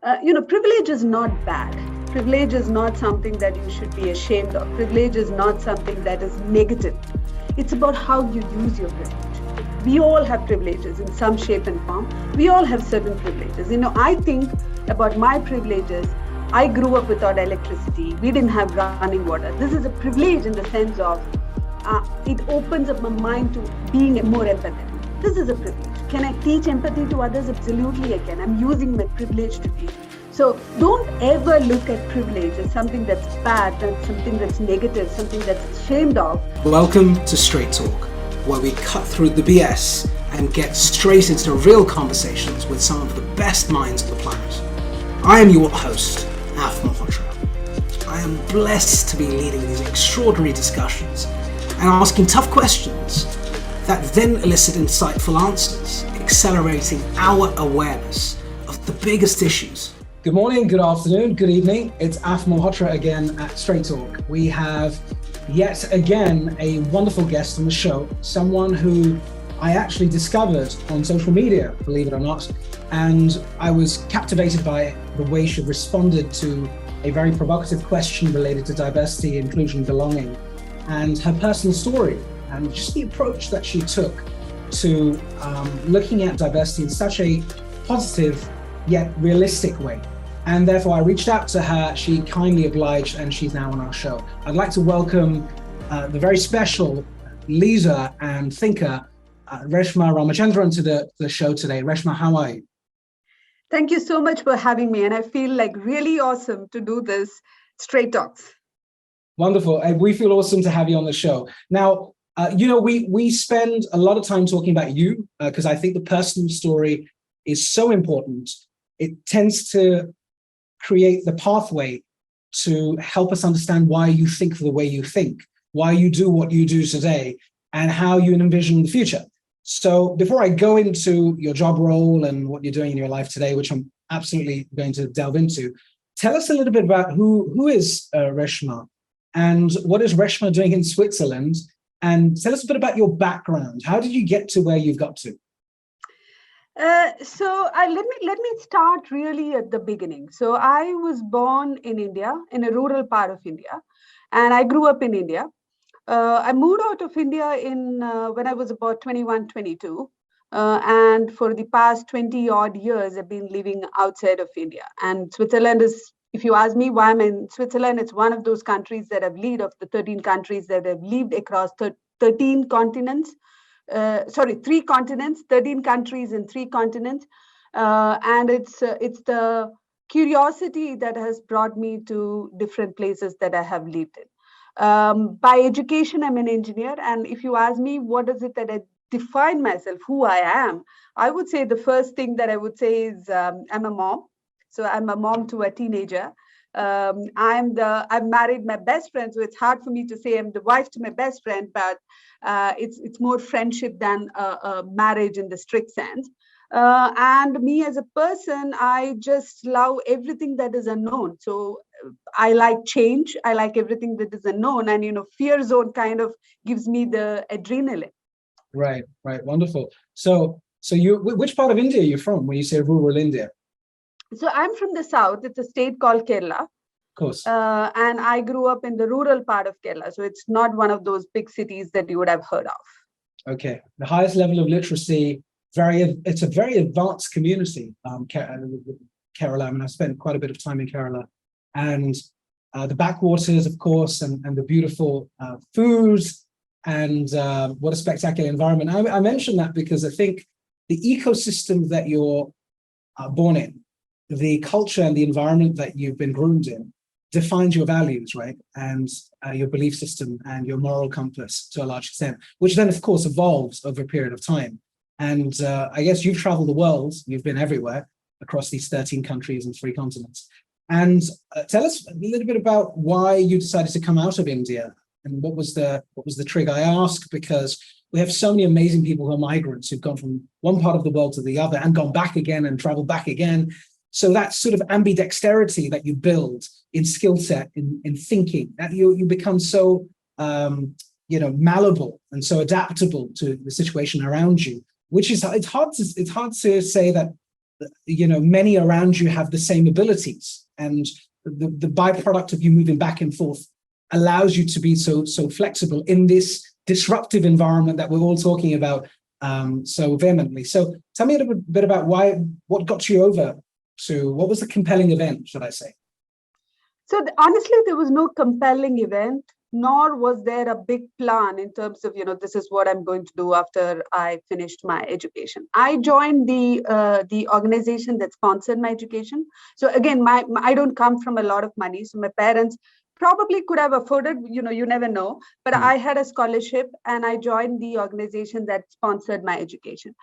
Privilege is not bad. Privilege is not something that you should be ashamed of. Privilege is not something that is negative. It's about how you use your privilege. We all have privileges in some shape and form. We all have certain privileges. I think about my privileges. I grew up without electricity. We didn't have running water. This is a privilege in the sense of it opens up my mind to being more empathetic. This is a privilege. Can I teach empathy to others? Absolutely I can. I'm using my privilege to teach. So don't ever look at privilege as something that's bad, something that's negative, something that's ashamed of. Welcome to Straight Talk, where we cut through the BS and get straight into real conversations with some of the best minds on the planet. I am your host, Af Malhotra. I am blessed to be leading these extraordinary discussions and asking tough questions that then elicit insightful answers, accelerating our awareness of the biggest issues. Good morning, good afternoon, good evening. It's Af Malhotra again at Straight Talk. We have yet again a wonderful guest on the show, someone who I actually discovered on social media, believe it or not, and I was captivated by the way she responded to a very provocative question related to diversity, inclusion, belonging, and her personal story, and just the approach that she took to looking at diversity in such a positive yet realistic way. And therefore I reached out to her, she kindly obliged, and she's now on our show. I'd like to welcome the very special leader and thinker, Reshma Ramachandran, to the show today. Reshma, how are you? Thank you so much for having me. And I feel like really awesome to do this Straight Talks. Wonderful. We feel awesome to have you on the show. Now, we spend a lot of time talking about you because I think the personal story is so important. It tends to create the pathway to help us understand why you think the way you think, why you do what you do today, and how you envision the future. So before I go into your job role and what you're doing in your life today, which I'm absolutely going to delve into, tell us a little bit about who is Reshma and what is Reshma doing in Switzerland? And tell us a bit about your background. How did you get to where you've got to? Let me start really at the beginning. So I was born in India, in a rural part of India, and I grew up in India. I moved out of India when I was about 21, 22. And for the past 20 odd years, I've been living outside of India. And Switzerland is, if you ask me why I'm in Switzerland, it's one of those countries that I've lived, of the 13 countries that have lived across 13 continents. 3 continents, 13 countries in 3 continents. And it's the curiosity that has brought me to different places that I have lived in. By education, I'm an engineer. And if you ask me, what is it that I define myself, who I am, I would say the first thing that I would say is I'm a mom. So I'm a mom to a teenager. I've married my best friend, so it's hard for me to say I'm the wife to my best friend, but it's more friendship than a marriage in the strict sense. And me as a person, I just love everything that is unknown. So I like change. I like everything that is unknown, and fear zone kind of gives me the adrenaline. Right, wonderful. So which part of India are you from when you say rural India? So I'm from the south. It's a state called Kerala. Of course. And I grew up in the rural part of Kerala. So it's not one of those big cities that you would have heard of. Okay. The highest level of literacy, it's a very advanced community, Kerala. I mean, I've spent quite a bit of time in Kerala. And the backwaters, of course, and the beautiful food, and what a spectacular environment. I mention that because I think the ecosystem that you're born in, the culture and the environment that you've been groomed in defines your values, right? And your belief system and your moral compass to a large extent, which then, of course, evolves over a period of time. And I guess you've traveled the world, you've been everywhere across these 13 countries and 3 continents. And tell us a little bit about why you decided to come out of India and what was the trigger. I ask because we have so many amazing people who are migrants who've gone from one part of the world to the other and gone back again and traveled back again. So that sort of ambidexterity that you build in skill set, in thinking, that you become so malleable and so adaptable to the situation around you, which is it's hard to say that many around you have the same abilities, and the byproduct of you moving back and forth allows you to be so flexible in this disruptive environment that we're all talking about so vehemently. So tell me a little bit about what got you over to, what was the compelling event, should I say? So honestly, there was no compelling event, nor was there a big plan in terms of, this is what I'm going to do after I finished my education. I joined the organization that sponsored my education. So again, I don't come from a lot of money. So my parents probably could have afforded, you never know, but I had a scholarship and I joined the organization that sponsored my education.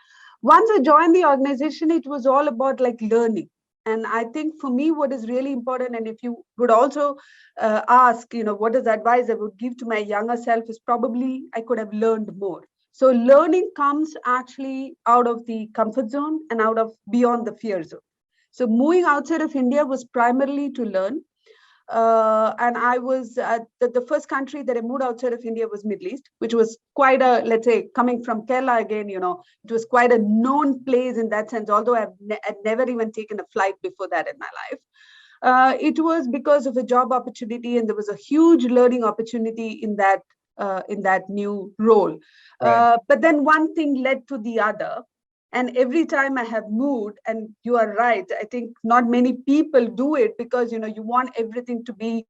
Once I joined the organization, it was all about like learning. And I think for me, what is really important, and if you would also ask, what is the advice I would give to my younger self, is probably I could have learned more. So learning comes actually out of the comfort zone and out of beyond the fear zone. So moving outside of India was primarily to learn. And I was the first country that I moved outside of India was Middle East, which was quite a, let's say, coming from Kerala again, it was quite a known place in that sense, although I'd never even taken a flight before that in my life. It was because of a job opportunity, and there was a huge learning opportunity in that new role. Right. But then one thing led to the other. And every time I have moved, and you are right, I think not many people do it because, you want everything to be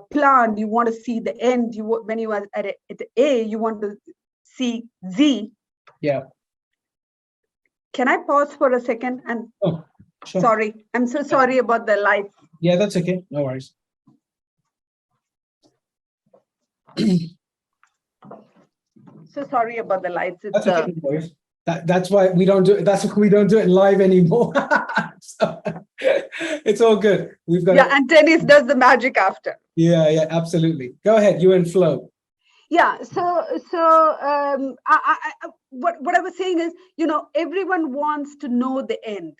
planned. You want to see the end. When you are at A, you want to see Z. Yeah. Can I pause for a second? And sure. Sorry, I'm so sorry about the lights. Yeah, that's okay. No worries. So sorry about the lights. It's, that's okay. No worries. That's why we don't do it. That's why we don't do it live anymore. So, it's all good. We've got and tennis does the magic after. Yeah, absolutely. Go ahead. You and flow. Yeah. So what I was saying is, everyone wants to know the end,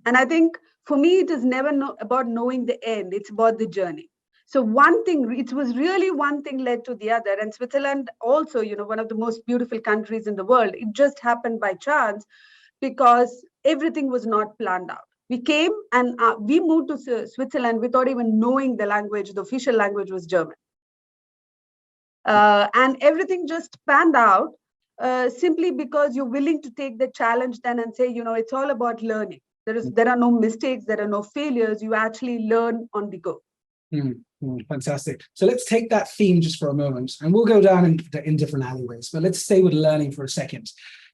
and I think for me it is never about knowing the end. It's about the journey. So it was really one thing led to the other. And Switzerland also, one of the most beautiful countries in the world, it just happened by chance because everything was not planned out. We came and we moved to Switzerland without even knowing the language. The official language was German. And everything just panned out simply because you're willing to take the challenge then and say, it's all about learning. There are no mistakes, there are no failures. You actually learn on the go. Fantastic. So let's take that theme just for a moment, and we'll go down in different alleyways, but let's stay with learning for a second.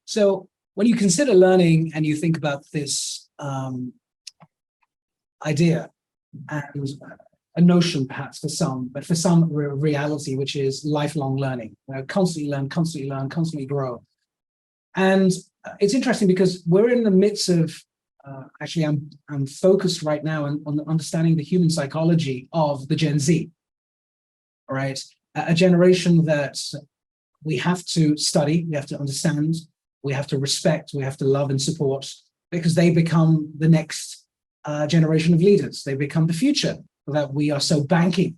So when you consider learning and you think about this idea and a notion perhaps for some, but for some reality, which is lifelong learning, constantly learn, constantly grow. And it's interesting because we're in the midst of actually, I'm focused right now on understanding the human psychology of the Gen Z, all right? A generation that we have to study, we have to understand, we have to respect, we have to love and support, because they become the next generation of leaders. They become the future that we are so banking,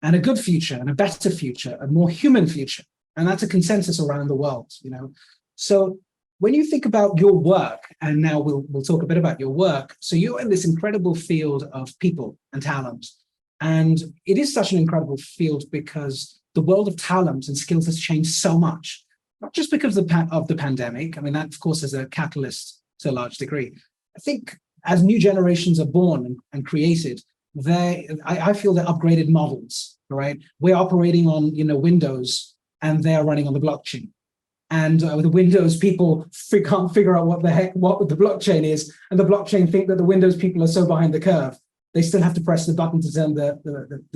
and a good future, and a better future, a more human future. And that's a consensus around the world, So when you think about your work, and now we'll talk a bit about your work, so you're in this incredible field of people and talent. And it is such an incredible field because the world of talent and skills has changed so much, not just because of the pandemic. I mean, that, of course, is a catalyst to a large degree. I think as new generations are born and created, I feel they're upgraded models, right? We're operating on, Windows, and they're running on the blockchain. And with the Windows people can't figure out what the blockchain is, and the blockchain think that the Windows people are so behind the curve. They still have to press the button to turn the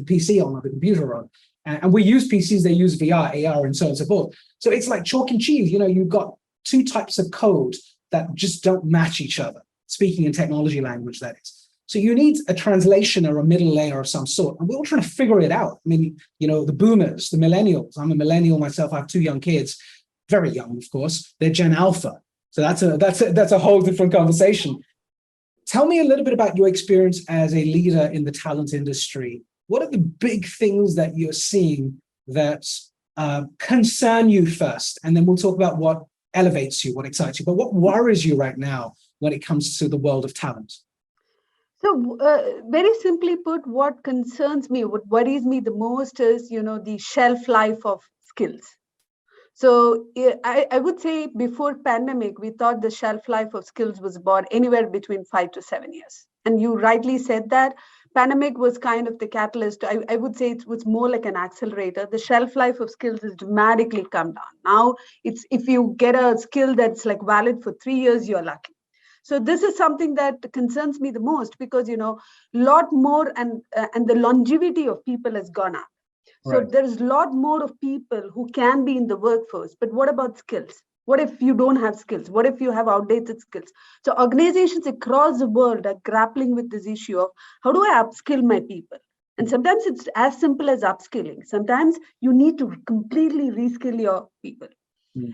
PC on or the computer on. And we use PCs, they use VR, AR, and so on and so forth. So it's like chalk and cheese. You've got two types of code that just don't match each other, speaking in technology language, that is. So you need a translation or a middle layer of some sort. And we're all trying to figure it out. I mean, the boomers, the millennials. I'm a millennial myself. I have 2 young kids. Very young, of course. They're Gen Alpha. So that's a whole different conversation. Tell me a little bit about your experience as a leader in the talent industry. What are the big things that you're seeing that concern you first? And then we'll talk about what elevates you, what excites you. But what worries you right now when it comes to the world of talent? So, very simply put, what concerns me, what worries me the most is, the shelf life of skills. So I would say before pandemic, we thought the shelf life of skills was about anywhere between 5 to 7 years. And you rightly said that pandemic was kind of the catalyst. I would say it was more like an accelerator. The shelf life of skills has dramatically come down. Now, it's if you get a skill that's like valid for 3 years, you're lucky. So this is something that concerns me the most because, lot more and the longevity of people has gone up. So Right. there's a lot more of people who can be in the workforce. But what about skills? What if you don't have skills? What if you have outdated skills? So organizations across the world are grappling with this issue of how do I upskill my people? And sometimes it's as simple as upskilling. Sometimes you need to completely reskill your people.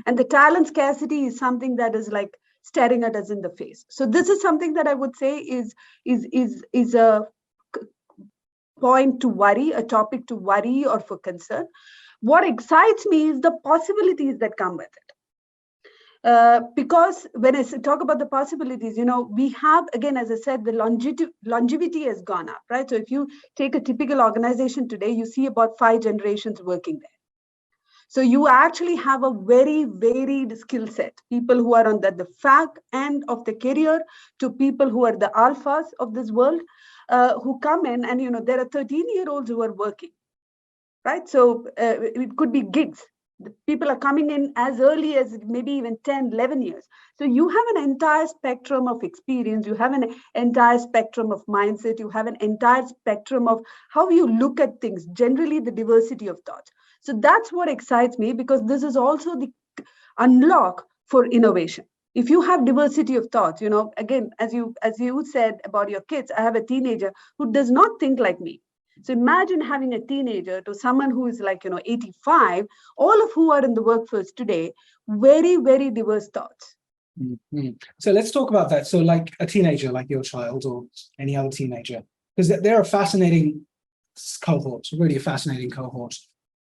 And the talent scarcity is something that is like staring at us in the face. So this is something that I would say is a point to worry, a topic to worry or for concern. What excites me is the possibilities that come with it. Because when I talk about the possibilities, we have, again, as I said, the longevity has gone up, right? So if you take a typical organization today, you see about 5 generations working there. So you actually have a very varied skill set. People who are on the fag end of the career to people who are the alphas of this world, who come in and, there are 13-year-olds who are working, right? So it could be gigs. The people are coming in as early as maybe even 10, 11 years. So you have an entire spectrum of experience. You have an entire spectrum of mindset. You have an entire spectrum of how you look at things, generally the diversity of thoughts. So that's what excites me because this is also the unlock for innovation. If you have diversity of thoughts, again, as you said about your kids, I have a teenager who does not think like me. So imagine having a teenager to someone who is like, 85, all of who are in the workforce today, very, very diverse thoughts. Mm-hmm. So let's talk about that. So like a teenager, like your child or any other teenager, because they're a fascinating cohort, really a fascinating cohort.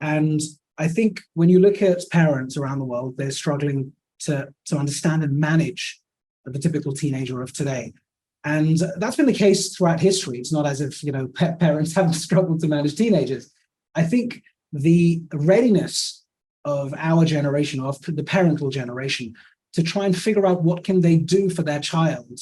And I think when you look at parents around the world, they're struggling to understand and manage the typical teenager of today. And that's been the case throughout history. It's not as if, parents haven't struggled to manage teenagers. I think the readiness of our generation, of the parental generation, to try and figure out what can they do for their child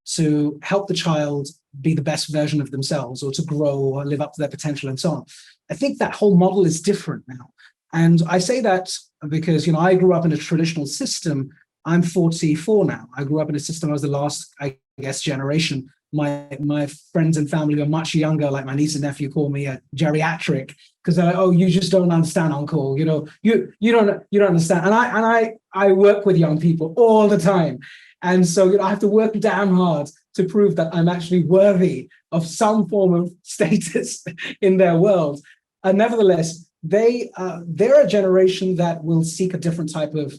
to help the child be the best version of themselves or to grow or live up to their potential and so on. I think that whole model is different now. And I say that because, I grew up in a traditional system. I'm 44 now. I grew up in a system. I was the last, I guess, generation. My friends and family are much younger. Like my niece and nephew call me a geriatric because they're like, "Oh, you just don't understand, uncle. You don't understand." And I work with young people all the time, and so I have to work damn hard to prove that I'm actually worthy of some form of status in their world. And nevertheless, they're a generation that will seek a different type of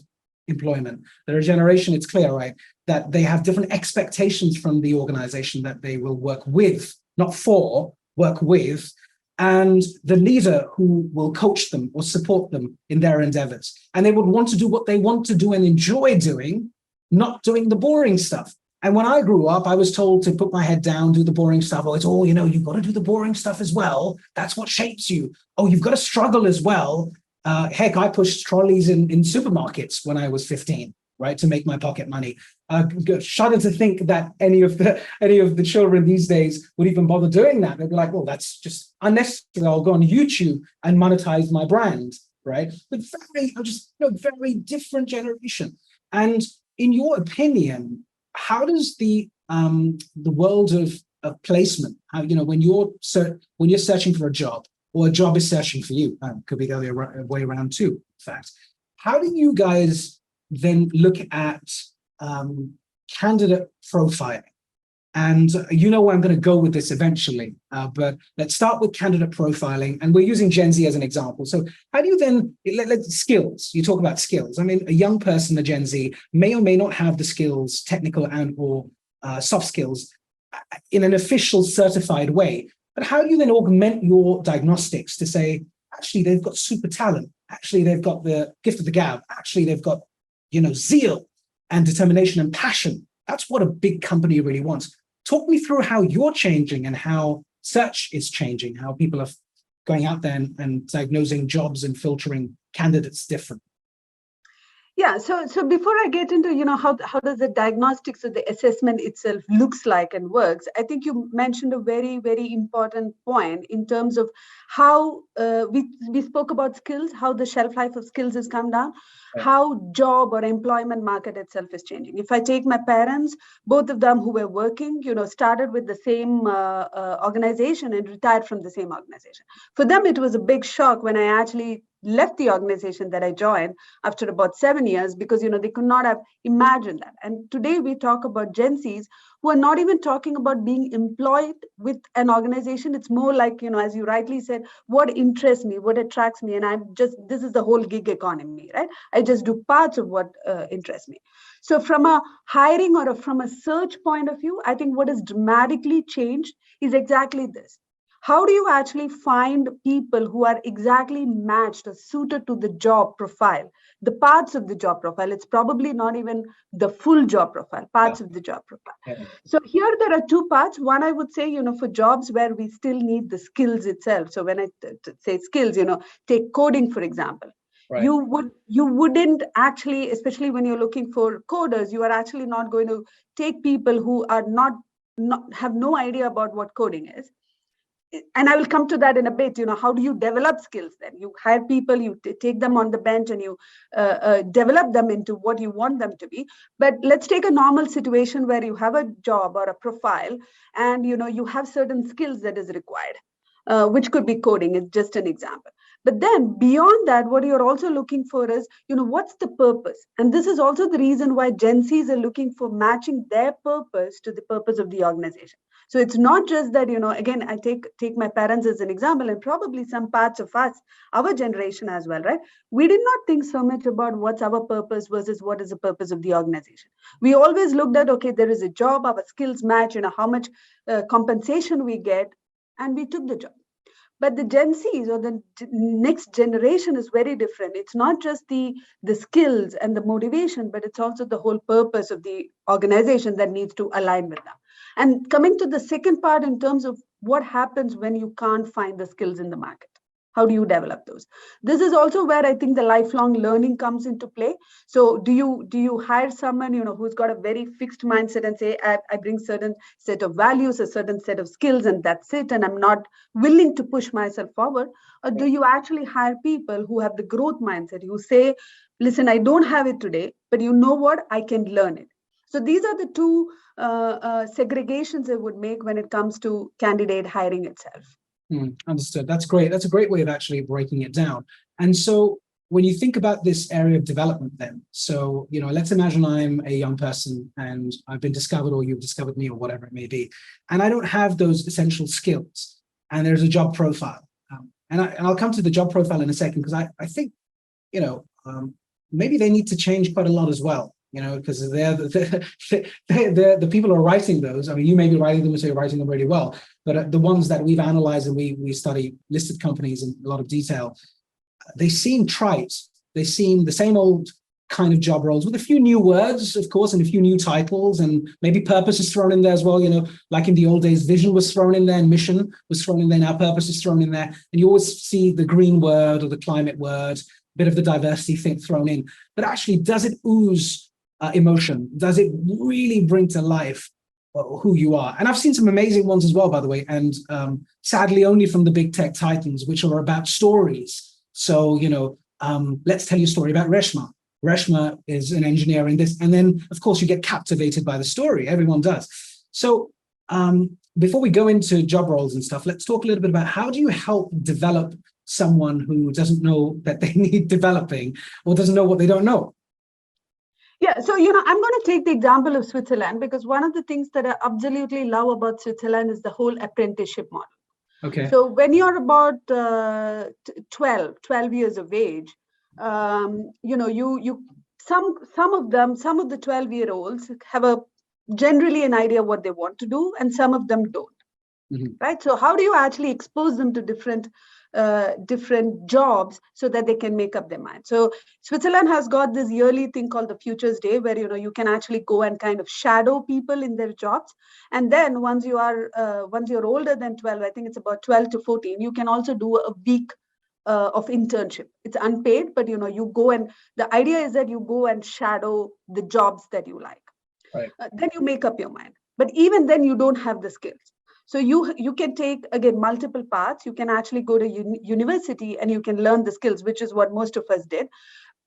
employment. They're a generation, it's clear, right, that they have different expectations from the organization that they will work with, not for, work with, and the leader who will coach them or support them in their endeavors. And they would want to do what they want to do and enjoy doing, not doing the boring stuff. And when I grew up, I was told to put my head down, do the boring stuff. Oh, it's all, you've got to do the boring stuff as well. That's what shapes you. Oh, you've got to struggle as well. Heck, I pushed trolleys in supermarkets when I was 15, right, to make my pocket money. Shudder to think that any of the children these days would even bother doing that. They'd be like, well, that's just unnecessary. I'll go on YouTube and monetize my brand, right? But very different generation. And in your opinion, how does the world of placement, how, when you're searching for a job, or a job is searching for you, could be the other way around too, in fact. How do you guys then look at candidate profiling? And where I'm going to go with this eventually, but let's start with candidate profiling, and we're using Gen Z as an example. So how do you then, skills, you talk about skills. I mean, a young person, a Gen Z, may or may not have the skills, technical and or soft skills, in an official certified way. But how do you then augment your diagnostics to say, actually, they've got super talent. Actually, they've got the gift of the gab. Actually, they've got, zeal and determination and passion That's what a big company really wants. Talk me through how you're changing and how search is changing, how people are going out there and diagnosing jobs and filtering candidates different. Yeah, so before I get into, how does the diagnostics or the assessment itself looks like and works, I think you mentioned a very, very important point in terms of how we spoke about skills, how the shelf life of skills has come down, right, how job or employment market itself is changing. If I take my parents, both of them who were working, started with the same organization and retired from the same organization. For them, it was a big shock when I actually left the organization that I joined after about 7 years, because they could not have imagined that. And today we talk about Gen Zs who are not even talking about being employed with an organization. It's more like, as you rightly said, what interests me, what attracts me, and this is the whole gig economy, right? I just do parts of what interests me. So from a hiring or from a search point of view, I think what has dramatically changed is exactly this. How do you actually find people who are exactly matched or suited to the job profile, the parts of the job profile? It's probably not even the full job profile, parts of the job profile. Yeah. So here there are two parts. One, I would say, for jobs where we still need the skills itself. So when I say skills, take coding, for example. Right. You wouldn't actually, especially when you're looking for coders, you are actually not going to take people who are not have no idea about what coding is. And I will come to that in a bit. How do you develop skills then? You hire people, you take them on the bench, and you develop them into what you want them to be. But let's take a normal situation where you have a job or a profile, and you have certain skills that is required, which could be coding. It's just an example. But then beyond that, what you're also looking for is, what's the purpose? And this is also the reason why Gen Zs are looking for matching their purpose to the purpose of the organization. So it's not just that, again, I take my parents as an example, and probably some parts of us, our generation as well, right? We did not think so much about what's our purpose versus what is the purpose of the organization. We always looked at, okay, there is a job, our skills match, how much compensation we get, and we took the job. But the Gen Zs or the next generation is very different. It's not just the skills and the motivation, but it's also the whole purpose of the organization that needs to align with them. And coming to the second part in terms of what happens when you can't find the skills in the market. How do you develop those? This is also where I think the lifelong learning comes into play. So do you hire someone who's got a very fixed mindset and say, I bring certain set of values, a certain set of skills, and that's it, and I'm not willing to push myself forward? Or do you actually hire people who have the growth mindset, who say, listen, I don't have it today, but you know what, I can learn it? So these are the two segregations I would make when it comes to candidate hiring itself. Understood. That's great. That's a great way of actually breaking it down. And so when you think about this area of development then, so, let's imagine I'm a young person and I've been discovered, or you've discovered me, or whatever it may be, and I don't have those essential skills, and there's a job profile. And I'll come to the job profile in a second, because I think, maybe they need to change quite a lot as well. Because they're the people who are writing those. I mean, you may be writing them, so you're writing them really well, but the ones that we've analyzed and we study listed companies in a lot of detail, they seem trite. They seem the same old kind of job roles with a few new words, of course, and a few new titles, and maybe purpose is thrown in there as well. Like in the old days, vision was thrown in there and mission was thrown in there. Now purpose is thrown in there, and you always see the green word or the climate word, bit of the diversity thing thrown in. But actually, does it ooze emotion? Does it really bring to life who you are? And I've seen some amazing ones as well, by the way, and sadly only from the big tech titans, which are about stories. So, let's tell you a story about Reshma. Reshma is an engineer in this, and then of course you get captivated by the story. Everyone does. So before we go into job roles and stuff, let's talk a little bit about how do you help develop someone who doesn't know that they need developing, or doesn't know what they don't know? Yeah, so, I'm going to take the example of Switzerland, because one of the things that I absolutely love about Switzerland is the whole apprenticeship model. Okay. So when you're about 12 years of age, some of the 12-year-olds have generally an idea what they want to do, and some of them don't. right? So how do you actually expose them to different jobs so that they can make up their mind? So Switzerland has got this yearly thing called the Futures Day, where you can actually go and kind of shadow people in their jobs, and then once you're older than 12, I think it's about 12 to 14, you can also do a week of internship. It's unpaid, but you go, and the idea is that you go and shadow the jobs that you like. Right. Then you make up your mind. But even then, you don't have the skills. So you can take, again, multiple paths. You can actually go to university and you can learn the skills, which is what most of us did.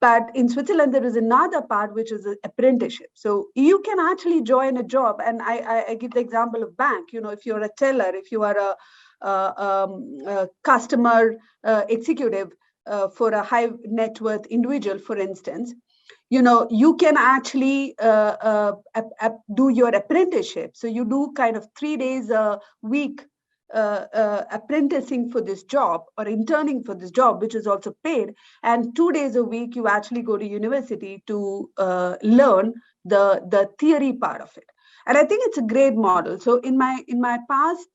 But in Switzerland, there is another part, which is an apprenticeship. So you can actually join a job. And I give the example of bank. If you're a teller, if you are a customer executive for a high net worth individual, for instance, you can actually do your apprenticeship. So you do kind of 3 days a week apprenticing for this job or interning for this job, which is also paid. And 2 days a week, you actually go to university to learn the theory part of it. And I think it's a great model. So in my past,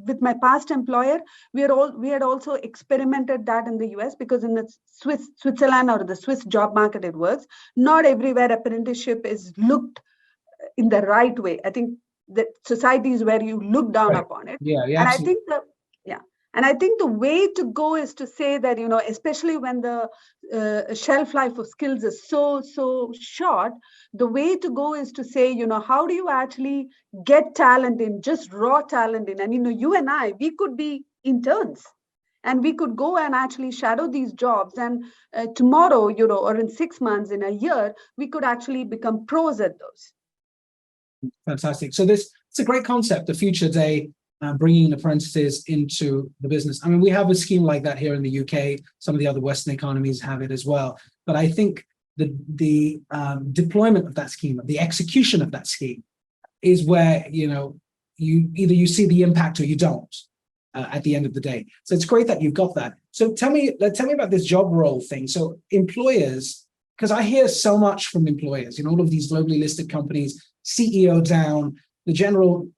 with my past employer, we had also experimented that in the US, because in the Switzerland or the Swiss job market, it works. Not everywhere apprenticeship is looked in the right way. I think that societies where you look down upon it. Yeah, And I think and I think the way to go is to say that, especially when the shelf life of skills is so short, the way to go is to say, how do you actually get talent in, just raw talent in? And, you and I, we could be interns and we could go and actually shadow these jobs. And tomorrow, or in 6 months, in a year, we could actually become pros at those. Fantastic. So it's a great concept, the Future Day, bringing apprentices into the business. I mean, we have a scheme like that here in the UK. Some of the other Western economies have it as well. But I think the deployment of that scheme, the execution of that scheme, is where you either you see the impact or you don't at the end of the day. So it's great that you've got that. So tell me about this job role thing. So employers, because I hear so much from employers, all of these globally listed companies, CEO down, the general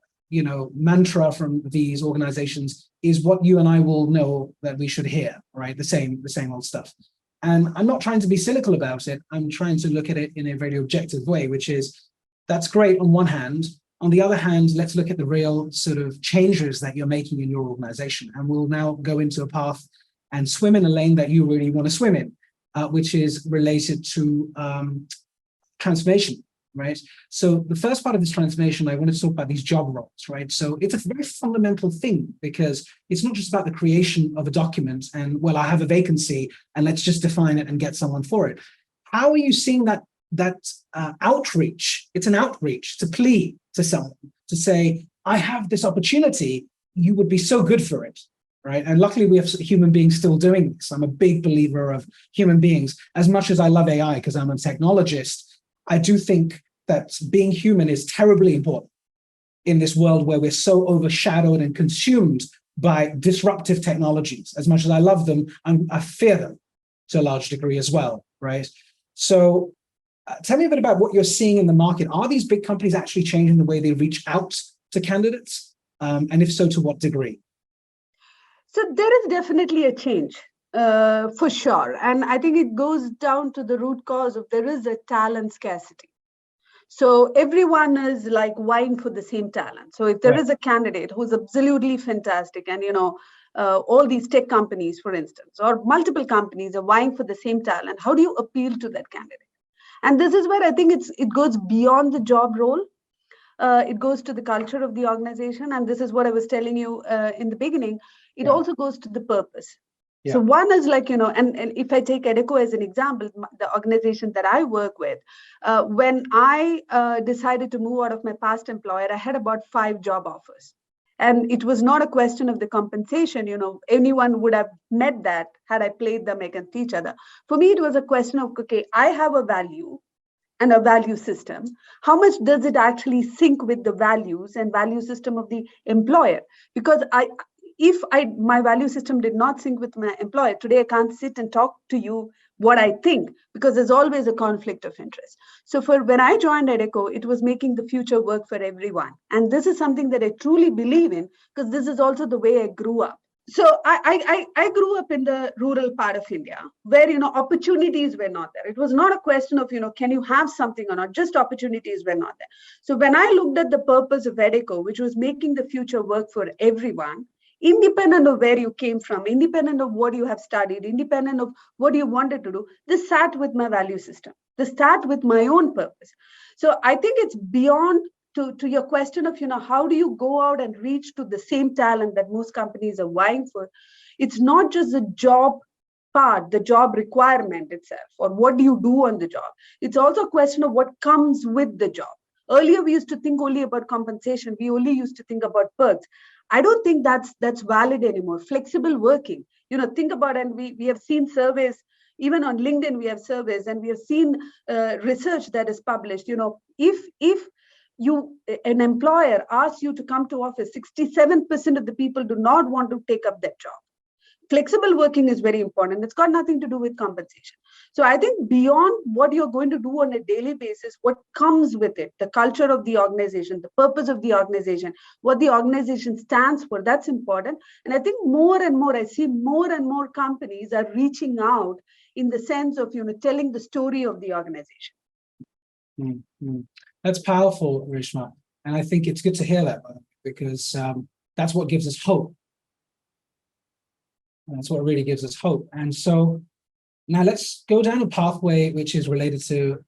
mantra from these organizations is what you and I will know that we should hear, right? The same old stuff. And I'm not trying to be cynical about it. I'm trying to look at it in a very objective way, which is, that's great on one hand. On the other hand, let's look at the real sort of changes that you're making in your organization. And we'll now go into a path and swim in a lane that you really want to swim in, which is related to transformation. Right. So the first part of this transformation, I want to talk about these job roles, right? So it's a very fundamental thing, because it's not just about the creation of a document and, well, I have a vacancy and let's just define it and get someone for it. How are you seeing that outreach? It's an outreach to plea to someone to say, I have this opportunity. You would be so good for it. Right. And luckily we have human beings still doing this. I'm a big believer of human beings. As much as I love AI because I'm a technologist, I do think that being human is terribly important in this world where we're so overshadowed and consumed by disruptive technologies. As much as I love them, I fear them to a large degree as well, right? So tell me a bit about what you're seeing in the market. Are these big companies actually changing the way they reach out to candidates? And if so, to what degree? So there is definitely a change. For sure. And I think it goes down to the root cause of there is a talent scarcity. So everyone is like vying for the same talent. So if there is a candidate who's absolutely fantastic, and all these tech companies, for instance, or multiple companies are vying for the same talent, how do you appeal to that candidate? And this is where I think it goes beyond the job role. It goes to the culture of the organization. And this is what I was telling you in the beginning. It also goes to the purpose. Yeah. So one is like, and if I take Edeco as an example, the organization that I work with, when I decided to move out of my past employer, I had about 5 job offers. And it was not a question of the compensation. Anyone would have met that had I played them against each other. For me, it was a question of, okay, I have a value and a value system. How much does it sync with the values and value system of the employer? Because if my value system did not sync with my employer, today I can't sit and talk to you what I think, because there's always a conflict of interest. So for when I joined Edeco, it was making the future work for everyone. And this is something that I truly believe in, because this is also the way I grew up. So I grew up in the rural part of India where, opportunities were not there. It was not a question of, can you have something or not, just opportunities were not there. So when I looked at the purpose of Edeco, which was making the future work for everyone, independent of where you came from, independent of what you have studied, independent of what you wanted to do, this sat with my value system. This sat with my own purpose. So I think it's beyond to your question of, how do you go out and reach to the same talent that most companies are vying for? It's not just the job part, the job requirement itself, or what do you do on the job. It's also a question of what comes with the job. Earlier, we used to think only about compensation. We only used to think about perks. I don't think that's valid anymore. Flexible working, think about, and we have seen surveys, even on LinkedIn, we have surveys, and we have seen research that is published. If an employer asks you to come to office, 67% of the people do not want to take up that job. Flexible working is very important. It's got nothing to do with compensation. So I think beyond what you're going to do on a daily basis, what comes with it, the culture of the organization, the purpose of the organization, what the organization stands for, that's important. And I think more and more, I see more and more companies are reaching out in the sense of, telling the story of the organization. Mm-hmm. That's powerful, Reshma. And I think it's good to hear that, because that's what gives us hope. That's what really gives us hope. And so now let's go down a pathway which is related to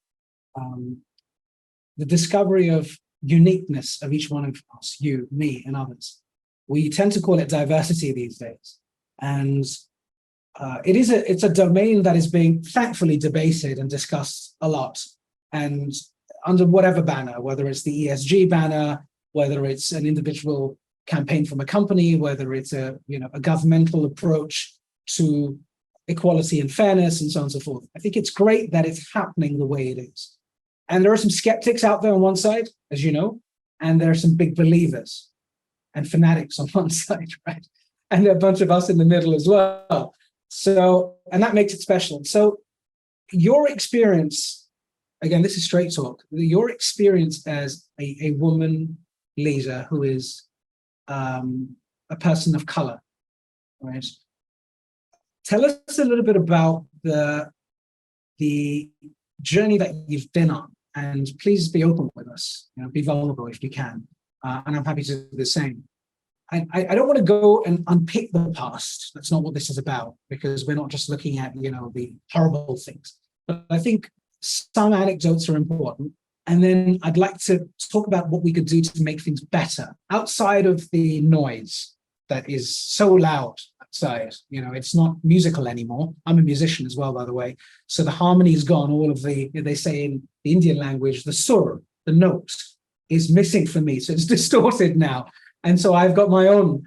the discovery of uniqueness of each one of us, you, me, and others. We tend to call it diversity these days. And it's a domain that is being thankfully debated and discussed a lot. And under whatever banner, whether it's the ESG banner, whether it's an individual campaign from a company, whether it's a governmental approach to equality and fairness, and so on and so forth. I think it's great that it's happening the way it is. And there are some skeptics out there on one side, as you know, and there are some big believers and fanatics on one side, right? And there are a bunch of us in the middle as well. So, and that makes it special. So your experience, again, this is Straight Talk, your experience as a woman leader who is a person of color, right? Tell us a little bit about the journey that you've been on, and please be open with us, be vulnerable if you can, and I'm happy to do the same. I don't want to go and unpick the past. That's not what this is about, because we're not just looking at, the horrible things. But I think some anecdotes are important. And then I'd like to talk about what we could do to make things better outside of the noise that is so loud outside. It's not musical anymore. I'm a musician as well, by the way. So the harmony is gone. All of they say in the Indian language, the sur, the note, is missing for me. So it's distorted now. And so I've got my own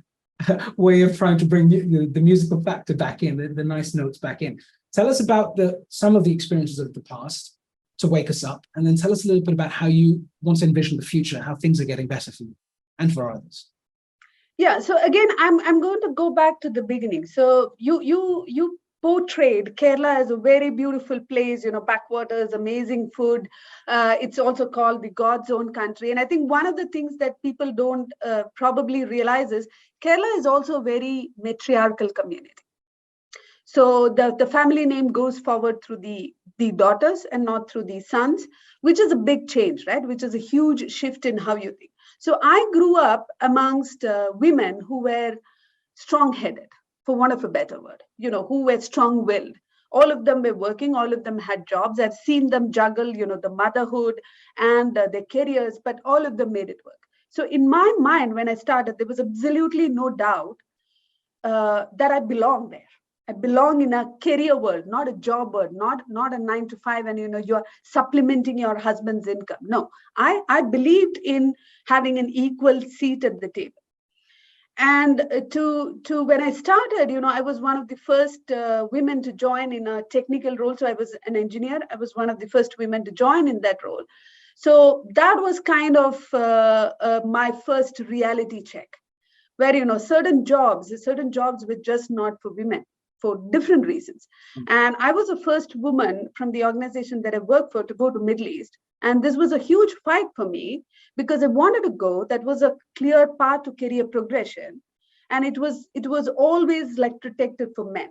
way of trying to bring the musical factor back in, the nice notes back in. Tell us about some of the experiences of the past to wake us up, and then tell us a little bit about how you want to envision the future, how things are getting better for you and for others. Yeah. So again, I'm going to go back to the beginning. So you portrayed Kerala as a very beautiful place, backwaters, amazing food. It's also called the God's own country. And I think one of the things that people don't probably realize is Kerala is also a very matriarchal community. So the family name goes forward through the daughters and not through the sons, which is a big change, right? Which is a huge shift in how you think. So I grew up amongst women who were strong-headed, for want of a better word, who were strong-willed. All of them were working, all of them had jobs. I've seen them juggle, the motherhood and their careers, but all of them made it work. So in my mind, when I started, there was absolutely no doubt that I belong there. I belong in a career world, not a job world, not a 9 to 5, and you're supplementing your husband's income. No, I believed in having an equal seat at the table. And to when I started, I was one of the first women to join in a technical role. So I was an engineer. I was one of the first women to join in that role. So that was kind of my first reality check, where certain jobs were just not for women. for different reasons. And I was the first woman from the organization that I worked for to go to Middle East. And this was a huge fight for me because I wanted to go. That was a clear path to career progression. And it was always like protected for men.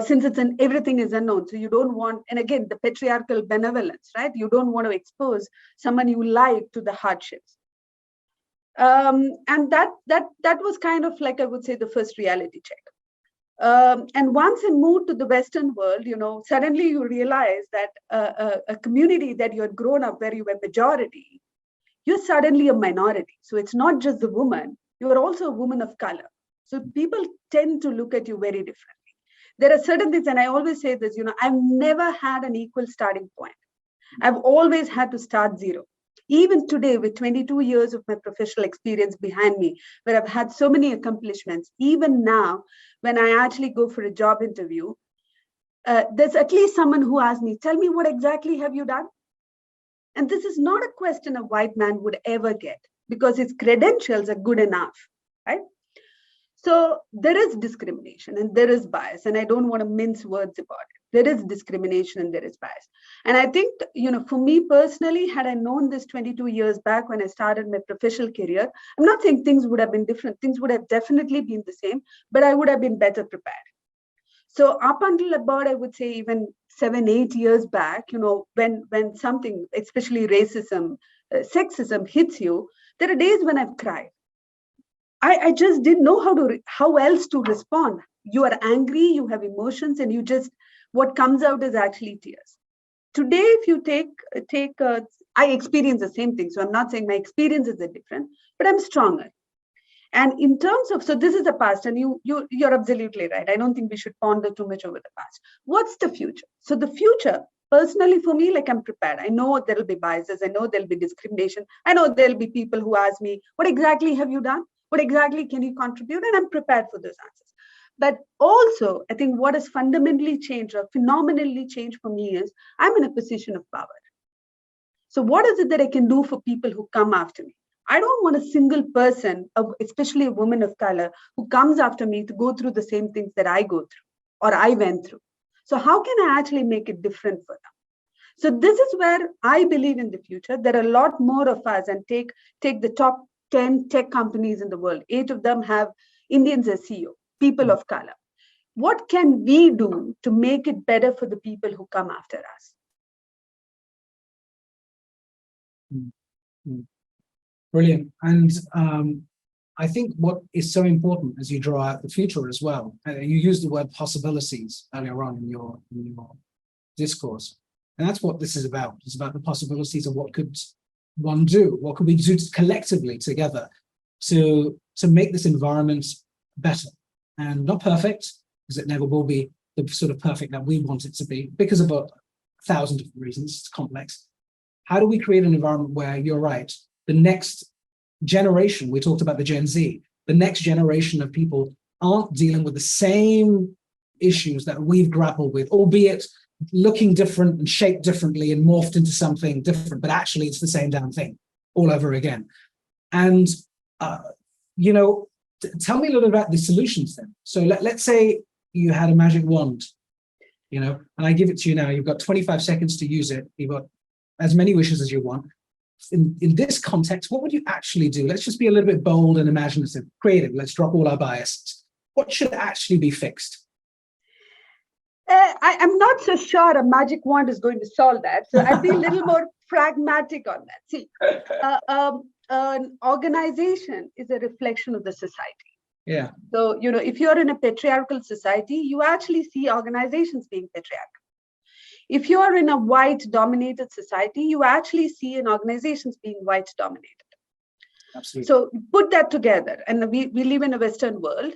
Since everything is unknown. So you don't want, and again, the patriarchal benevolence, right? You don't want to expose someone you like to the hardships. And that was kind of like, I would say, the first reality check. And once I moved to the Western world, suddenly you realize that a community that you had grown up where you were majority, you're suddenly a minority. So it's not just the woman, you are also a woman of color. So people tend to look at you very differently. There are certain things, and I always say this, I've never had an equal starting point. I've always had to start zero. Even today, with 22 years of my professional experience behind me, where I've had so many accomplishments, even now, when I actually go for a job interview, there's at least someone who asks me, tell me, what exactly have you done? And this is not a question a white man would ever get because his credentials are good enough, right? So there is discrimination and there is bias, and I don't want to mince words about it. There is discrimination and there is bias. And I think, for me personally, had I known this 22 years back when I started my professional career, I'm not saying things would have been different. Things would have definitely been the same, but I would have been better prepared. So up until about, I would say, even 7-8 years back, when something, especially racism, sexism hits you, there are days when I've cried. I just didn't know how else to respond. You are angry, you have emotions, and what comes out is actually tears. Today, if you I experience the same thing. So I'm not saying my experiences are different, but I'm stronger. And in terms of, so this is the past, and you're absolutely right. I don't think we should ponder too much over the past. What's the future? So the future, personally for me, like I'm prepared. I know there'll be biases. I know there'll be discrimination. I know there'll be people who ask me, what exactly have you done? What exactly can you contribute? And I'm prepared for those answers. But also, I think what has fundamentally changed or phenomenally changed for me is I'm in a position of power. So what is it that I can do for people who come after me? I don't want a single person, especially a woman of color, who comes after me to go through the same things that I go through or I went through. So how can I actually make it different for them? So this is where I believe in the future. There are a lot more of us, and take the top 10 tech companies in the world. 8 of them have Indians as CEO, people of color. What can we do to make it better for the people who come after us? Brilliant. And I think what is so important as you draw out the future as well, you used the word possibilities earlier on in your discourse. And that's what this is about. It's about the possibilities of what could one do? What could we do collectively together to make this environment better? And not perfect, because it never will be the sort of perfect that we want it to be, because of 1,000 different reasons. It's complex. How do we create an environment where, you're right, the next generation, we talked about the Gen Z, the next generation of people aren't dealing with the same issues that we've grappled with, albeit looking different and shaped differently and morphed into something different, but actually it's the same damn thing all over again. And, tell me a little about the solutions then. So let's say you had a magic wand, and I give it to you now. You've got 25 seconds to use it. You've got as many wishes as you want. In this context, what would you actually do? Let's just be a little bit bold and imaginative, creative. Let's drop all our biases. What should actually be fixed? I'm not so sure a magic wand is going to solve that. So I'd be a little more pragmatic on that. See, an organization is a reflection of the society. Yeah. So, if you're in a patriarchal society, you actually see organizations being patriarchal. If you're in a white-dominated society, you actually see an organizations being white-dominated. Absolutely. So put that together. And we live in a Western world,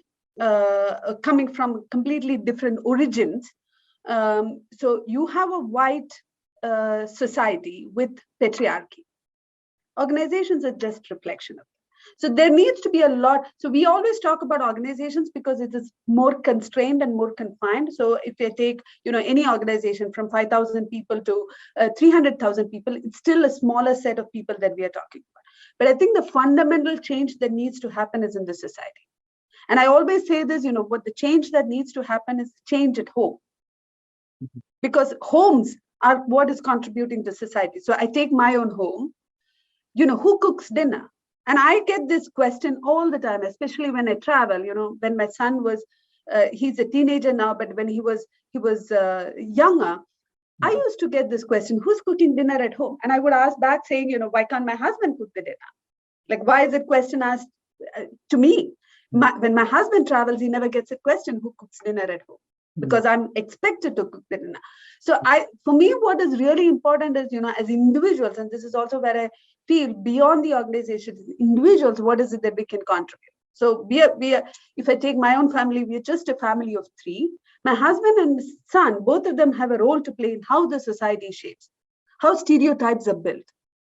coming from completely different origins. So you have a white society with patriarchy. Organizations are just reflection of it. So there needs to be a lot. So we always talk about organizations because it is more constrained and more confined. So if you take, any organization from 5,000 people to 300,000 people, it's still a smaller set of people that we are talking about. But I think the fundamental change that needs to happen is in the society. And I always say this, what the change that needs to happen is change at home. Because homes are what is contributing to society. So I take my own home, who cooks dinner? And I get this question all the time, especially when I travel, when my son was, he's a teenager now, but when he was younger, I used to get this question, who's cooking dinner at home? And I would ask back saying, why can't my husband cook the dinner? Like, why is it question asked to me? When my husband travels, he never gets a question, who cooks dinner at home? Because I'm expected to cook the dinner. So for me, what is really important is, as individuals, and this is also where I feel beyond the organization, individuals, what is it that we can contribute? So if I take my own family, we are just a family of 3. My husband and son, both of them have a role to play in how the society shapes, how stereotypes are built.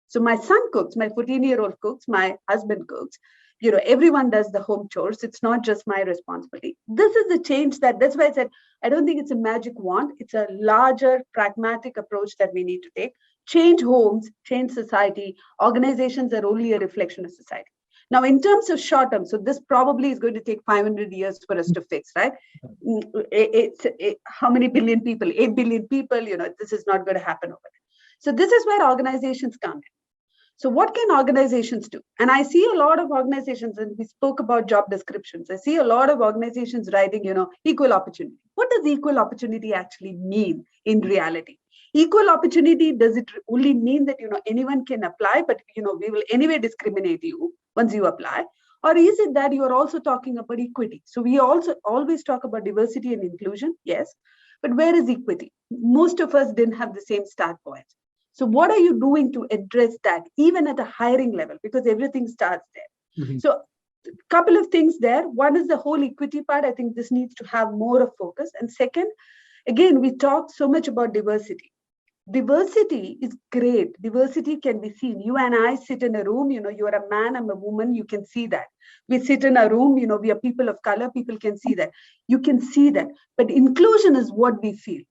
So my son cooks, my 14-year-old cooks, my husband cooks. Everyone does the home chores. It's not just my responsibility. This is the change that's why I said, I don't think it's a magic wand. It's a larger pragmatic approach that we need to take. Change homes, change society. Organizations are only a reflection of society. Now, in terms of short term, so this probably is going to take 500 years for us to fix, right? How many billion people? 8 billion people, this is not going to happen overnight. So this is where organizations come in. So what can organizations do? And I see a lot of organizations, and we spoke about job descriptions. I see a lot of organizations writing, equal opportunity. What does equal opportunity actually mean in reality? Equal opportunity, does it only mean that, anyone can apply, but, we will anyway discriminate you once you apply? Or is it that you are also talking about equity? So we also always talk about diversity and inclusion, yes, but where is equity? Most of us didn't have the same start point. So what are you doing to address that, even at a hiring level? Because everything starts there. Mm-hmm. So a couple of things there. One is the whole equity part. I think this needs to have more of focus. And second, again, we talk so much about diversity. Diversity is great. Diversity can be seen. You and I sit in a room, you are a man, I'm a woman, you can see that. We sit in a room, we are people of color, people can see that. You can see that. But inclusion is what we feel.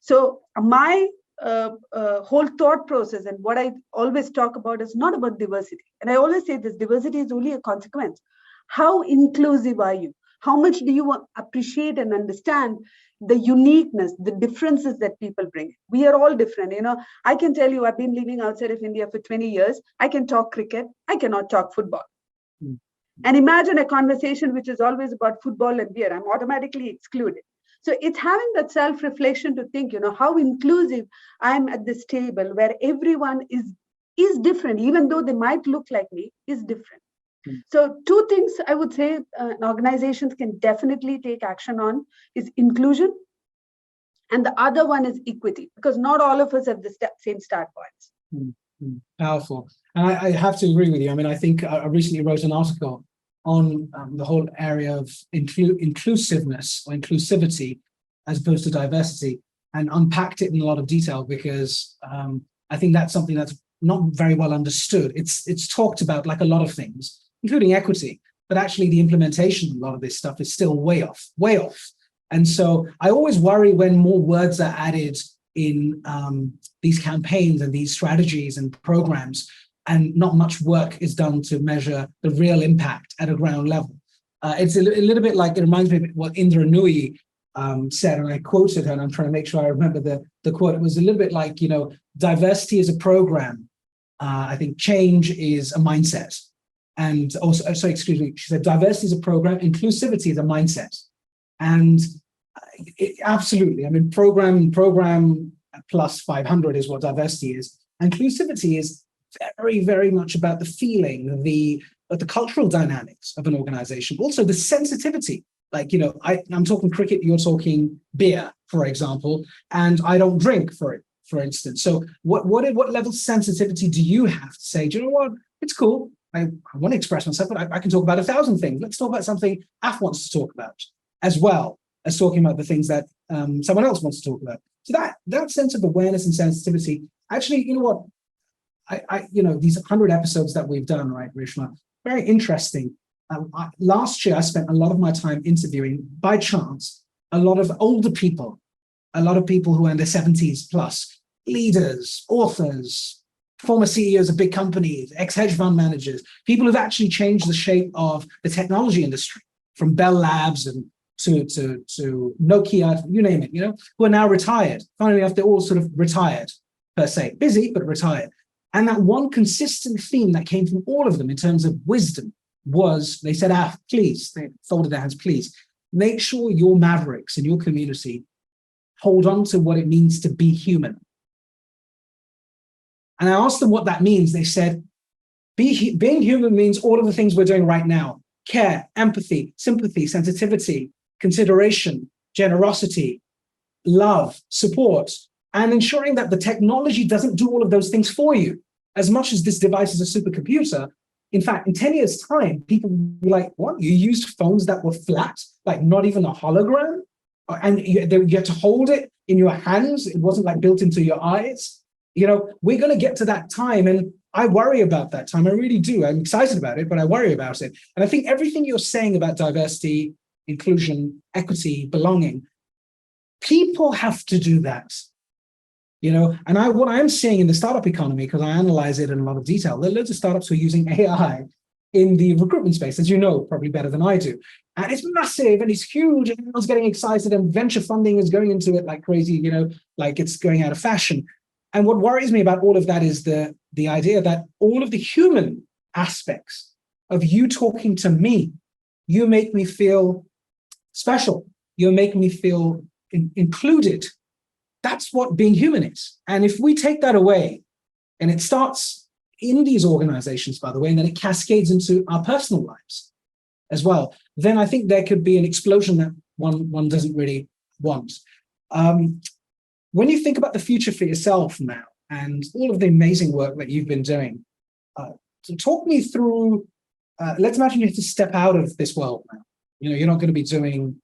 So my whole thought process and what I always talk about is not about diversity. And I always say this, diversity is only a consequence. How inclusive are you? How much do you appreciate and understand the uniqueness, the differences that people bring? We are all different. I can tell you, I've been living outside of India for 20 years. I can talk cricket. I cannot talk football. And imagine a conversation which is always about football and beer. I'm automatically excluded. So it's having that self-reflection to think, how inclusive I'm at this table where everyone is different, even though they might look like me, is different. So 2 things I would say organizations can definitely take action on is inclusion. And the other one is equity, because not all of us have the same start points. Powerful. And I have to agree with you. I mean, I think I recently wrote an article on the whole area of inclusiveness or inclusivity as opposed to diversity, and unpacked it in a lot of detail, because I think that's something that's not very well understood. It's talked about like a lot of things, including equity, but actually the implementation of a lot of this stuff is still way off. And so I always worry when more words are added in these campaigns and these strategies and programs, and not much work is done to measure the real impact at a ground level. It's a little bit like, it reminds me of what Indra Nooyi said, and I quoted her, and I'm trying to make sure I remember the quote. It was a little bit like, diversity is a program. I think change is a mindset. And also, sorry, excuse me, she said diversity is a program, inclusivity is a mindset. And absolutely, I mean, program plus 500 is what diversity is. Inclusivity is very, very much about the feeling, the cultural dynamics of an organization, also the sensitivity. Like, I'm talking cricket, you're talking beer, for example, and I don't drink, for instance. So what level of sensitivity do you have to say, do you know what, it's cool, I want to express myself, but I can talk about 1,000 things. Let's talk about something Af wants to talk about, as well as talking about the things that someone else wants to talk about. So that sense of awareness and sensitivity, actually, you know what, these 100 episodes that we've done, right, Reshma, very interesting. Last year, I spent a lot of my time interviewing, by chance, a lot of older people, a lot of people who are in their 70s plus, leaders, authors, former CEOs of big companies, ex-hedge fund managers, people who've actually changed the shape of the technology industry, from Bell Labs and to Nokia, you name it, who are now retired. Finally enough, they're all sort of retired, per se. Busy, but retired. And that one consistent theme that came from all of them in terms of wisdom was, they said, please, they folded their hands, please, make sure your mavericks in your community hold on to what it means to be human. And I asked them what that means. They said, being human means all of the things we're doing right now: care, empathy, sympathy, sensitivity, consideration, generosity, love, support, and ensuring that the technology doesn't do all of those things for you. As much as this device is a supercomputer, in fact, in 10 years' time, people will be like, what? You used phones that were flat, like not even a hologram? And you had to hold it in your hands. It wasn't like built into your eyes. We're going to get to that time. And I worry about that time. I really do. I'm excited about it, but I worry about it. And I think everything you're saying about diversity, inclusion, equity, belonging, people have to do that. And what I'm seeing in the startup economy, because I analyze it in a lot of detail, there are loads of startups who are using AI in the recruitment space, as you know, probably better than I do. And it's massive and it's huge and everyone's getting excited and venture funding is going into it like crazy, like it's going out of fashion. And what worries me about all of that is the idea that all of the human aspects of you talking to me, you make me feel special. You make me feel included. That's what being human is. And if we take that away, and it starts in these organizations, by the way, and then it cascades into our personal lives as well, then I think there could be an explosion that one doesn't really want. When you think about the future for yourself now and all of the amazing work that you've been doing, so talk me through, let's imagine you have to step out of this world now. You're not going to be doing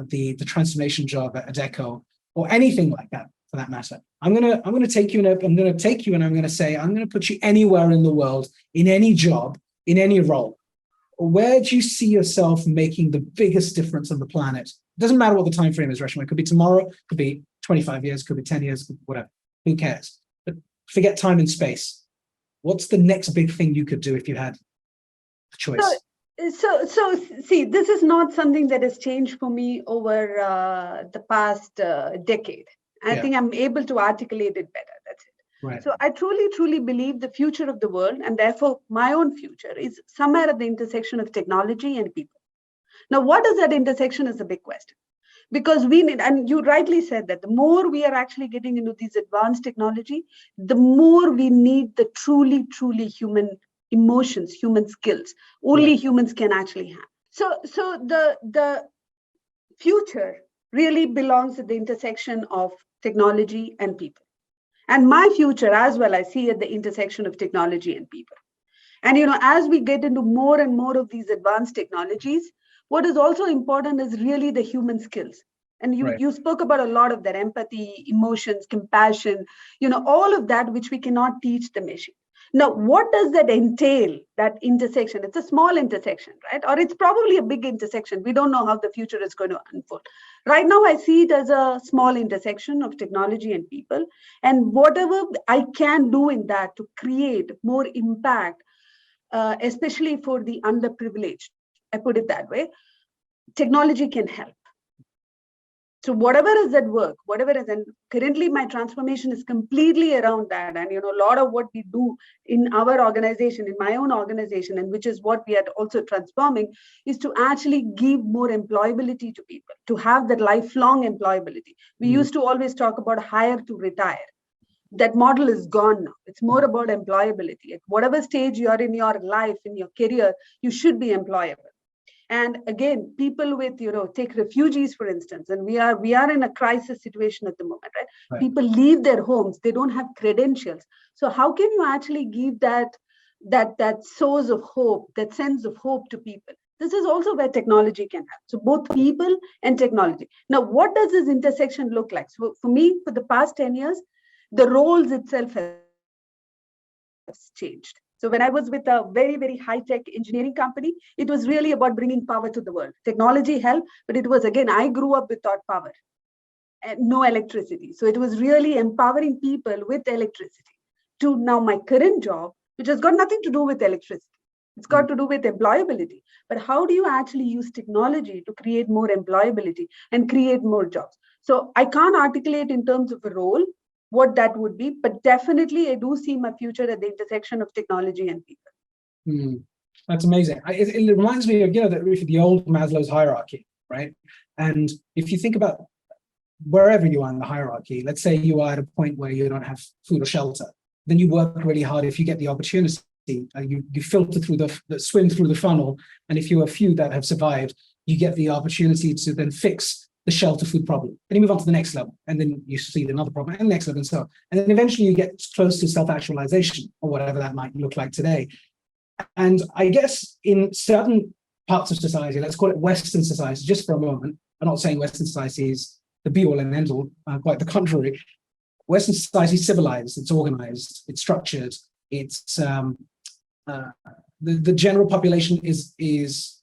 the transformation job at Adecco or anything like that for that matter. I'm going to take you and I'm going to say, I'm going to put you anywhere in the world, in any job, in any role. Where do you see yourself making the biggest difference on the planet? It doesn't matter what the time frame is, Reshma. It could be tomorrow, it could be 25 years, could be 10 years, whatever. Who cares? But forget time and space. What's the next big thing you could do if you had a choice? So see, this is not something that has changed for me over the past decade. I think I'm able to articulate it better. That's it. Right. So I truly believe the future of the world, and therefore my own future, is somewhere at the intersection of technology and people. Now, what is that intersection is the big question. Because we need, and you rightly said that the more we are actually getting into these advanced technology, the more we need the truly human emotions, human skills. Only humans can actually have. So the future really belongs at the intersection of technology and people. And my future as well, I see at the intersection of technology and people. And as we get into more and more of these advanced technologies, what is also important is really the human skills. And you spoke about a lot of that: empathy, emotions, compassion, all of that which we cannot teach the machine. Now, what does that entail, that intersection? It's a small intersection, right? Or it's probably a big intersection. We don't know how the future is going to unfold. Right now, I see it as a small intersection of technology and people. And whatever I can do in that to create more impact, especially for the underprivileged, I put it that way, technology can help. So whatever is at work, whatever is, and currently my transformation is completely around that. And, a lot of what we do in our organization, in my own organization, and which is what we are also transforming, is to actually give more employability to people, to have that lifelong employability. We used to always talk about hire to retire. That model is gone now. It's more about employability. At whatever stage you are in your life, in your career, you should be employable. And again, people with, take refugees, for instance, and we are in a crisis situation at the moment, right? People leave their homes, they don't have credentials. So how can you actually give that source of hope, that sense of hope to people? This is also where technology can help. So both people and technology. Now, what does this intersection look like? So for me, for the past 10 years, the roles itself has changed. So when I was with a very, very high-tech engineering company, it was really about bringing power to the world. Technology helped, but it was, again, I grew up without power and no electricity. So it was really empowering people with electricity. To now my current job, which has got nothing to do with electricity. It's got to do with employability. But how do you actually use technology to create more employability and create more jobs? So I can't articulate in terms of a role what that would be, but definitely I do see my future at the intersection of technology and people. That's amazing. It reminds me of, the old Maslow's hierarchy, right? And if you think about wherever you are in the hierarchy, let's say you are at a point where you don't have food or shelter, then you work really hard if you get the opportunity. You filter through swim through the funnel, and if you're a few that have survived, you get the opportunity to then fix the shelter food problem. Then you move on to the next level, and then you see another problem, and the next level, and so on. And then eventually you get close to self-actualization, or whatever that might look like today. And I guess in certain parts of society, let's call it Western society, just for a moment. I'm not saying Western society is the be-all and end-all, quite the contrary. Western society is civilized, it's organized, it's structured, it's the general population is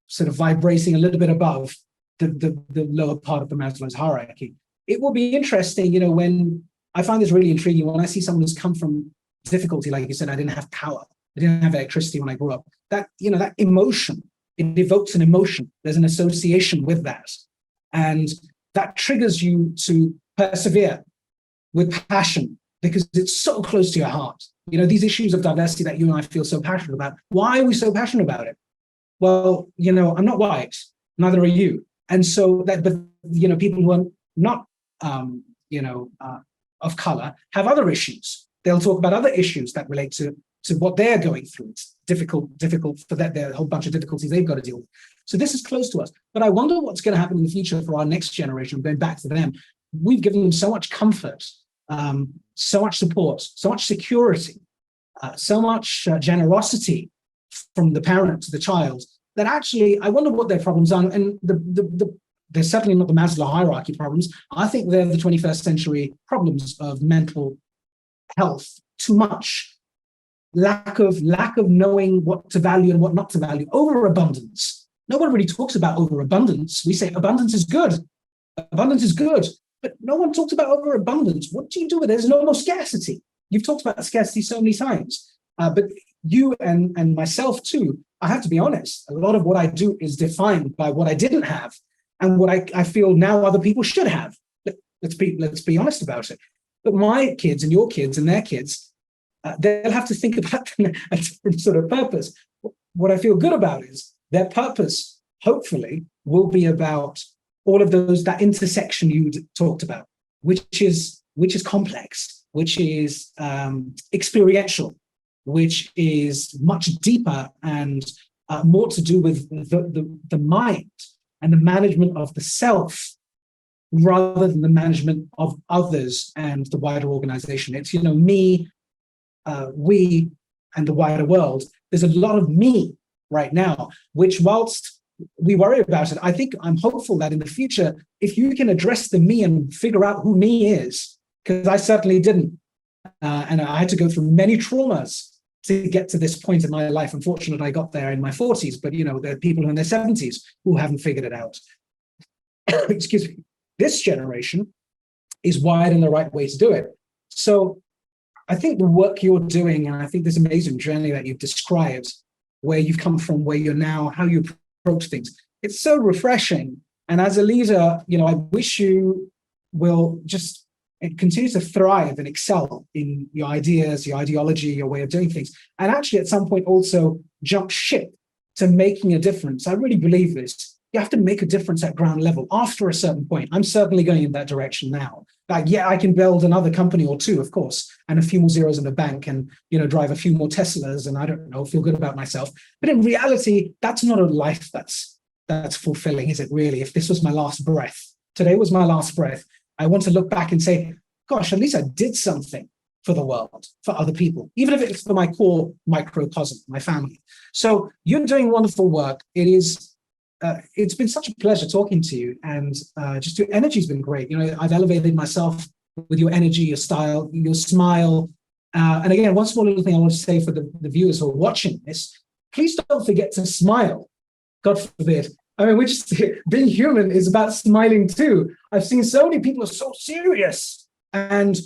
sort of vibrating a little bit above the lower part of the Maslow's hierarchy. It will be interesting, when I find this really intriguing, when I see someone who's come from difficulty, like you said, I didn't have power, I didn't have electricity when I grew up. That emotion, it evokes an emotion. There's an association with that. And that triggers you to persevere with passion because it's so close to your heart. These issues of diversity that you and I feel so passionate about. Why are we so passionate about it? Well, I'm not white, neither are you. And so but people who are not, of color have other issues. They'll talk about other issues that relate to what they're going through. It's difficult for that. There are a whole bunch of difficulties they've got to deal with. So this is close to us. But I wonder what's going to happen in the future for our next generation, going back to them. We've given them so much comfort, so much support, so much security, so much generosity from the parent to the child, that actually, I wonder what their problems are. And they're certainly not the Maslow hierarchy problems. I think they're the 21st century problems of mental health. Too much. Lack of knowing what to value and what not to value. Overabundance. No one really talks about overabundance. We say abundance is good. Abundance is good. But no one talks about overabundance. What do you do with it? There's no more scarcity. You've talked about scarcity so many times. But you and myself too, I have to be honest, a lot of what I do is defined by what I didn't have and what I feel now other people should have. Let's be honest about it. But my kids and your kids and their kids, they'll have to think about a different sort of purpose. What I feel good about is their purpose, hopefully, will be about all of that intersection you talked about, which is complex, which is experiential, which is much deeper and more to do with the mind and the management of the self rather than the management of others and the wider organization. It's, me, we, and the wider world. There's a lot of me right now, which whilst we worry about it, I think I'm hopeful that in the future, if you can address the me and figure out who me is, because I certainly didn't, and I had to go through many traumas to get to this point in my life. Unfortunately, I got there in my 40s, but there are people in their 70s who haven't figured it out. Excuse me. This generation is wired in the right way to do it. So I think the work you're doing, and I think this amazing journey that you've described, where you've come from, where you're now, how you approach things, it's so refreshing. And as a leader, I wish you will just continue to thrive and excel in your ideas, your ideology, your way of doing things. And actually, at some point, also jump ship to making a difference. I really believe this. You have to make a difference at ground level after a certain point. I'm certainly going in that direction now. I can build another company or two, of course, and a few more zeros in the bank and, drive a few more Teslas and I don't know, feel good about myself. But in reality, that's not a life that's fulfilling, is it really? If this was my last breath, today was my last breath, I want to look back and say, gosh, at least I did something for the world, for other people, even if it's for my core microcosm, my family. So you're doing wonderful work. It's been such a pleasure talking to you, and just your energy's been great. I've elevated myself with your energy, your style, your smile. And again, one small little thing I want to say for the viewers who are watching this, please don't forget to smile. God forbid. I mean, being human is about smiling too. I've seen so many people are so serious and,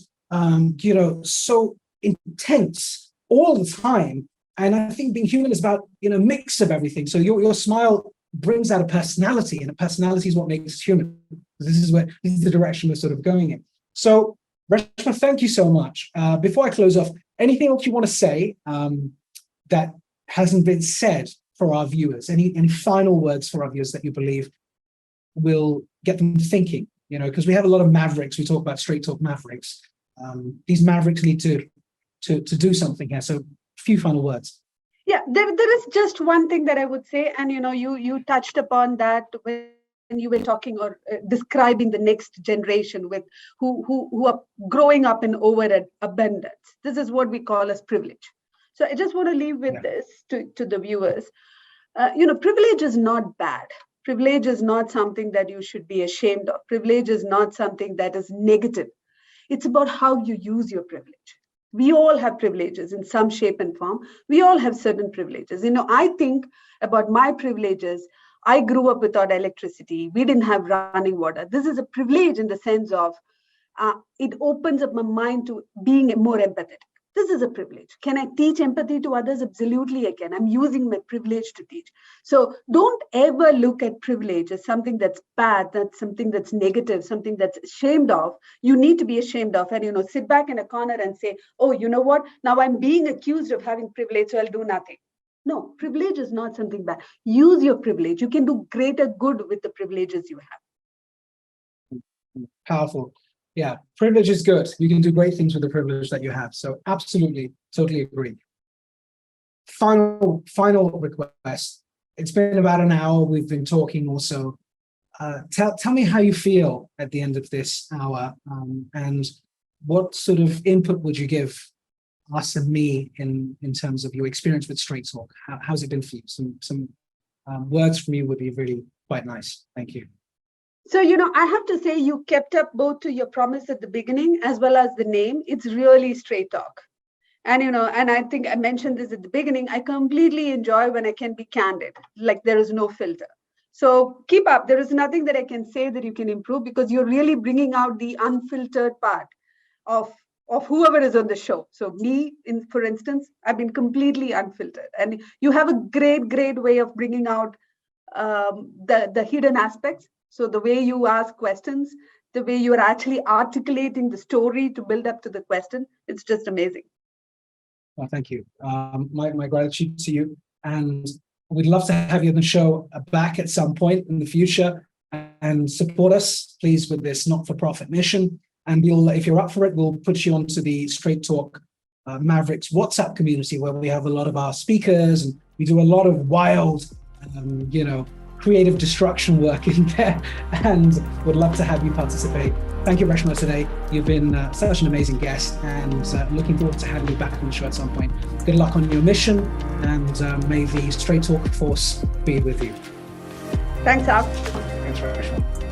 so intense all the time. And I think being human is about, mix of everything. So your smile brings out a personality, and a personality is what makes us human. This is the direction we're sort of going in. So, Reshma, thank you so much. Before I close off, anything else you want to say that hasn't been said for our viewers? Any final words for our viewers that you believe will get them thinking? Because we have a lot of mavericks. We talk about Straight Talk mavericks. These mavericks need to do something here. So, a few final words. Yeah, there is just one thing that I would say, and you touched upon that when you were talking or describing the next generation with who are growing up in overabundance. This is what we call as privilege. So I just want to leave with this to the viewers. Privilege is not bad. Privilege is not something that you should be ashamed of. Privilege is not something that is negative. It's about how you use your privilege. We all have privileges in some shape and form. We all have certain privileges. I think about my privileges. I grew up without electricity. We didn't have running water. This is a privilege in the sense of it opens up my mind to being more empathetic. This is a privilege. Can I teach empathy to others? Absolutely, I can. I'm using my privilege to teach. So don't ever look at privilege as something that's bad, that's something that's negative, something that's ashamed of. You need to be ashamed of and, sit back in a corner and say, oh, you know what? Now I'm being accused of having privilege, so I'll do nothing. No, privilege is not something bad. Use your privilege. You can do greater good with the privileges you have. Powerful. Yeah, privilege is good. You can do great things with the privilege that you have. So absolutely, totally agree. Final request. It's been about an hour. We've been talking also. Tell me how you feel at the end of this hour, and what sort of input would you give us and me in terms of your experience with Straight Talk? How's it been for you? Some words from you would be really quite nice. Thank you. So, I have to say you kept up both to your promise at the beginning as well as the name. It's really Straight Talk. And, and I think I mentioned this at the beginning, I completely enjoy when I can be candid, like there is no filter. So keep up. There is nothing that I can say that you can improve because you're really bringing out the unfiltered part of whoever is on the show. So me, for instance, I've been completely unfiltered. And you have a great way of bringing out the hidden aspects. So the way you ask questions, the way you're actually articulating the story to build up to the question, it's just amazing. Well, thank you. My gratitude to you. And we'd love to have you on the show back at some point in the future and support us, please, with this not-for-profit mission. And if you're up for it, we'll put you onto the Straight Talk Mavericks WhatsApp community, where we have a lot of our speakers and we do a lot of wild, creative destruction work in there, and would love to have you participate. Thank you, Reshma, today. You've been such an amazing guest, and looking forward to having you back on the show at some point. Good luck on your mission, and may the Straight Talk force be with you. Thanks, Al. Thanks, Reshma.